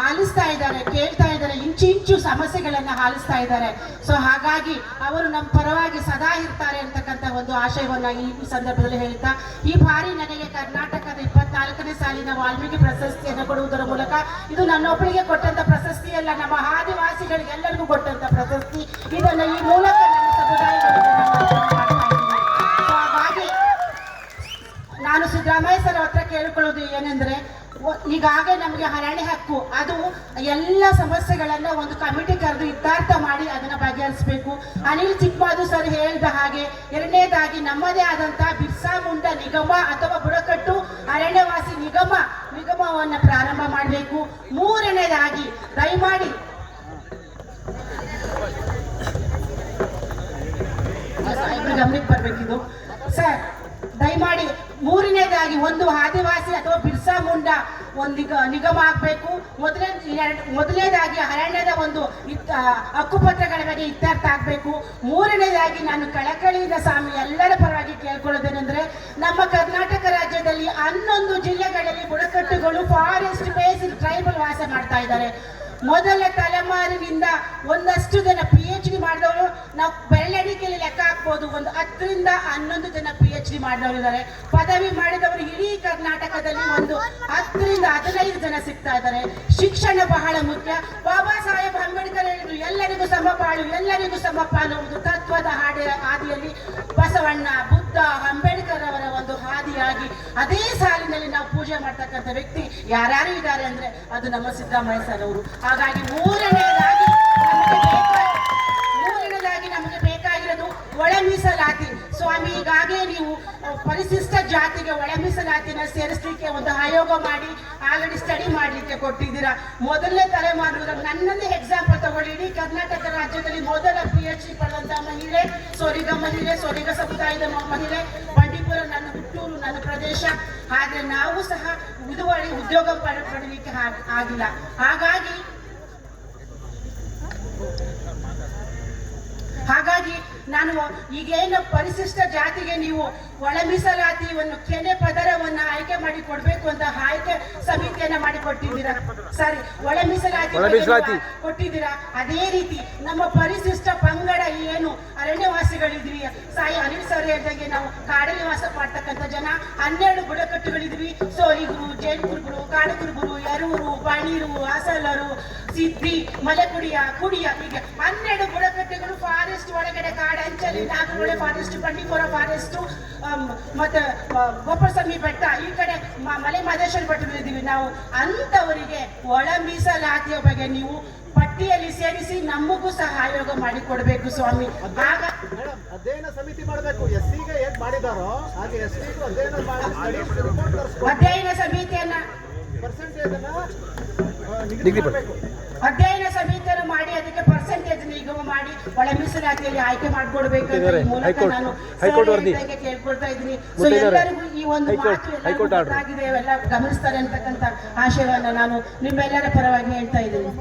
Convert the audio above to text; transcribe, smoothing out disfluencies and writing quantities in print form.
ಆಲಿಸ್ತಾ ಇದ್ದಾರೆ, ಕೇಳ್ತಾ ಇದ್ದಾರೆ, ಇಂಚು ಸಮಸ್ಯೆಗಳನ್ನ ಆಲಿಸ್ತಾ ಇದ್ದಾರೆ. ಸೊ ಹಾಗಾಗಿ ಅವರು ನಮ್ಮ ಪರವಾಗಿ ಸದಾ ಇರ್ತಾರೆ ಅಂತಕ್ಕಂಥ ಒಂದು ಆಶಯವನ್ನ ಈ ಸಂದರ್ಭದಲ್ಲಿ ಹೇಳ್ತಾ, ಈ ಬಾರಿ ನನಗೆ ಕರ್ನಾಟಕದ 24ನೇ ಸಾಲಿನ ವಾಲ್ಮೀಕಿ ಪ್ರಶಸ್ತಿಯನ್ನು ಕೊಡುವುದರ ಮೂಲಕ ಇದು ನನ್ನೊಬ್ಬಳಿಗೆ ಕೊಟ್ಟಂತ ಪ್ರಶಸ್ತಿ ಅಲ್ಲ, ನಮ್ಮ ಆದಿವಾಸಿಗಳಿಗೆಲ್ಲರಿಗೂ ಕೊಟ್ಟಂತ ಪ್ರಶಸ್ತಿ. ಇದನ್ನ ಈ ಮೂಲಕ ನನ್ನ ಸಮುದಾಯಗಳಿಗೆ ಹಾಗಾಗಿ ನಾನು ಸಿದ್ದರಾಮಯ್ಯ ಸರ್ ಹತ್ರ ಕೇಳಿಕೊಳ್ಳೋದು ಏನೆಂದ್ರೆ, ಈಗಾಗಲೇ ನಮಗೆ ಅರಣ್ಯ ಹಕ್ಕು, ಅದು ಎಲ್ಲ ಸಮಸ್ಯೆಗಳನ್ನ ಒಂದು ಕಮಿಟಿ ಕರೆದು ಇತ್ಯರ್ಥ ಮಾಡಿ ಅದನ್ನ ಬಗೆಹರಿಸಬೇಕು. ಅನಿಲ್ ಚಿಕ್ಕಮಾದು ಸರ್ ಹೇಳಿದ ಹಾಗೆ, ಎರಡನೇದಾಗಿ ನಮ್ಮದೇ ಆದಂತಹ ಬಿರ್ಸಾ ಮುಂಡಾ ನಿಗಮ ಅಥವಾ ಬುಡಕಟ್ಟು ಅರಣ್ಯವಾಸಿ ನಿಗಮವನ್ನು ಪ್ರಾರಂಭ ಮಾಡಬೇಕು. ಮೂರನೇದಾಗಿ ದಯಮಾಡಿ ಗಮನಕ್ಕೆ ಬರಬೇಕಿದು ಸರ್, ದಯಮಾಡಿ ಮೂರನೇದಾಗಿ ಒಂದು ಆದಿವಾಸಿ ಅಥವಾ ಬಿರ್ಸಾ ಮುಂಡಾ ಒಂದು ನಿಗಮ ಆಗಬೇಕು. ಮೊದಲನೇದಾಗಿ ಅರಣ್ಯದ ಒಂದು ಹಕ್ಕುಪತ್ರಗಳ ಬಗ್ಗೆ ಇತ್ಯರ್ಥ ಆಗಬೇಕು. ಮೂರನೇದಾಗಿ ನಾನು ಕಳಕಳಿಯಿಂದ ಸ್ವಾಮಿ ಎಲ್ಲರ ಪರವಾಗಿ ಕೇಳ್ಕೊಳ್ಳೋದೇನೆಂದ್ರೆ, ನಮ್ಮ ಕರ್ನಾಟಕ ರಾಜ್ಯದಲ್ಲಿ 11 ಜಿಲ್ಲೆಗಳಲ್ಲಿ ಬುಡಕಟ್ಟುಗಳು ಫಾರೆಸ್ಟ್ ಬೇಸ್ಡ್ ಟ್ರೈಬಲ್ ವಾಸ ಮಾಡ್ತಾ ಇದ್ದಾರೆ. ಮೊದಲ ತಲೆಮಾರಿನಿಂದ ಒಂದಷ್ಟು ಜನ PhD ಮಾಡಿದವರು ನಾವು ಬೆರಳೆಣಿಕೆಯಲ್ಲಿ ಲೆಕ್ಕ ಹಾಕ್ಬೋದು, ಒಂದು 10 ರಿಂದ 11 ಜನ PhD ಮಾಡಿದವರು ಇದ್ದಾರೆ. ಪದವಿ ಮಾಡಿದವರು ಇಡೀ ಕರ್ನಾಟಕದಲ್ಲಿ ಒಂದು 10 ರಿಂದ 15 ಜನ ಸಿಗ್ತಾ ಇದ್ದಾರೆ. ಶಿಕ್ಷಣ ಬಹಳ ಮುಖ್ಯ. ಬಾಬಾ ಸಾಹೇಬ್ ಅಂಬೇಡ್ಕರ್ ಹೇಳಿದ್ರು, ಎಲ್ಲರಿಗೂ ಸಮಪಾಲು, ಎಲ್ಲರಿಗೂ ಸಮಪಾಲು ಒಂದು ತತ್ವದ ಹಾದಿಯಲ್ಲಿ ಬಸವಣ್ಣ, ಬುದ್ಧ, ಅಂಬೇಡ್ಕರ್ ಅವರ ಒಂದು ಹಾದಿಯಾಗಿ ಅದೇ ಸಾಲಿನಲ್ಲಿ ನಾವು ಪೂಜೆ ಮಾಡ್ತಕ್ಕಂಥ ವ್ಯಕ್ತಿ ಯಾರ್ಯಾರು ಇದ್ದಾರೆ ಅಂದ್ರೆ ಅದು ನಮ್ಮ ಸಿದ್ದರಾಮಯ್ಯ ಸರ್ ಅವರು. ಹಾಗಾಗಿ ಮೂರನೇದಾಗಿ ನಮಗೆ ಬೇಕಾಗಿರೋದು ಒಳ ಮೀಸಲಾತಿ. ಸ್ವಾಮಿ, ಈಗಾಗಲೇ ನೀವು ಪರಿಶಿಷ್ಟ ಜಾತಿಗೆ ಒಳ ಮೀಸಲಾತಿನ ಸೇರಿಸಲಿಕ್ಕೆ ಒಂದು ಆಯೋಗ ಮಾಡಿ ಆಲ್ರೆಡಿ ಸ್ಟಡಿ ಮಾಡಲಿಕ್ಕೆ ಕೊಟ್ಟಿದ್ದೀರಾ. ಮೊದಲನೇ ತಲೆಮಾರು, ನನ್ನನ್ನೇ ಎಕ್ಸಾಂಪಲ್ ತಗೊಳ್ಳಿ, ಇಡೀ ಕರ್ನಾಟಕ ರಾಜ್ಯದಲ್ಲಿ ಮೊದಲ PhD ಪಡೆದಂತಹ ಮಹಿಳೆ ಸೋಲಿಗ ಸಮುದಾಯದ ಮಹಿಳೆ. ಬಂಡೀಪುರ ನನ್ನ ಹುಟ್ಟೂರು, ನನ್ನ ಪ್ರದೇಶ. ಆದ್ರೆ ನಾವು ಸಹ ಇದುವರೆಗೆ ಉದ್ಯೋಗ ಪಡೆಯಲಿಕ್ಕೆ ಆಗಿಲ್ಲ. ಹಾಗಾಗಿ ನಾನು ಈಗೇನು ಪರಿಶಿಷ್ಟ ಜಾತಿಗೆ ನೀವು ಒಳ ಮೀಸಲಾತಿಯನ್ನು ಕೆನೆ ಪದರವನ್ನು ಆಯ್ಕೆ ಮಾಡಿ ಕೊಡ್ಬೇಕು ಅಂತ ಆಯ್ಕೆ ಸಮಿತಿಯನ್ನ ಮಾಡಿ ಕೊಟ್ಟಿದ್ದೀರಾ. ಸಾರಿ, ಒಳ ಮೀಸಲಾತಿ ಕೊಟ್ಟಿದ್ದೀರಾ. ಅದೇ ರೀತಿ ನಮ್ಮ ಪರಿಶಿಷ್ಟ ಪಂಗಡ ಏನು ಅರಣ್ಯವಾಸಿಗಳಿದ್ವಿ, ಸಾಯಿ ಅನಿಲ್ ಸರ್ ಹೇಳ್ದಂಗೆ ನಾವು ಕಾಡಲ್ಲಿ ವಾಸ ಮಾಡ್ತಕ್ಕಂಥ ಜನ 12 ಬುಡಕಟ್ಟುಗಳಿದ್ವಿ. ಸೋಲಿಗರು, ಜೇನುಕುರುಬರು, ಕಾಡುಕುರುಬರು, ಯರೂರು, ಬಾಣೀರು, ಅಸಲರು, ಸಿದ್ದಿ, ಮಲೆಕುಡಿಯ, ಹೀಗೆ 12 ಬುಡಕಟ್ಟುಗಳು ಫಾರೆಸ್ಟ್ ಒಳಗಡೆ ಕಾಡಂಚಲಿ, ನಾಗರಹೊಳೆ ಫಾರೆಸ್ಟ್, ಬಂಡೀಪುರ ಫಾರೆಸ್ಟ್, ಮತ್ತೆ ಗೋಪಾಲಸ್ವಾಮಿ ಬೆಟ್ಟ, ಈ ಕಡೆ ಮಲೆ ಮಹದೇಶ್ವರ ಬೆಟ್ಟದಲ್ಲಿದ್ದೀವಿ ನಾವು. ಅಂತವರಿಗೆ ಒಳ ಮೀಸಲಾತಿಯ ಬಗ್ಗೆ ನೀವು ಪಟ್ಟಿಯಲ್ಲಿ ಸೇರಿಸಿ ನಮಗೂ ಸಹ ಆಯೋಗ ಮಾಡಿ ಕೊಡಬೇಕು ಸ್ವಾಮಿ. ಆಗ ಅಧ್ಯಯನ ಸಮಿತಿ ಮಾಡಬೇಕು. SC-ಗೆ ಹೇಗೆ ಮಾಡಿದಾರೋ ಹಾಗೆ ST-ಗೂ ಅಧ್ಯಯನ ಸಮಿತಿಯನ್ನ ಅಧ್ಯಯನ ಸಮಿತಿಯನ್ನು ಮಾಡಿ ಅದಕ್ಕೆ ಪರ್ಸೆಂಟೇಜ್ ನಿಗಮ ಮಾಡಿ ಒಳ ಮೀಸಲಾತಿಯಲ್ಲಿ ಆಯ್ಕೆ ಮಾಡಿಕೊಡ್ಬೇಕಂತ ಈ ಮೂಲಕ ನಾನು ಕೇಳ್ಕೊಳ್ತಾ ಇದ್ದೀನಿ. ಸೊ ಎಲ್ಲರಿಗೂ ಈ ಒಂದು ಮಾತು ಆಗಿದೆ, ಎಲ್ಲ ಗಮನಿಸ್ತಾರೆ ಅಂತಕ್ಕಂಥ ಆಶಯವನ್ನ ನಾನು ನಿಮ್ಮೆಲ್ಲರ ಪರವಾಗಿ ಹೇಳ್ತಾ ಇದ್ದೀನಿ.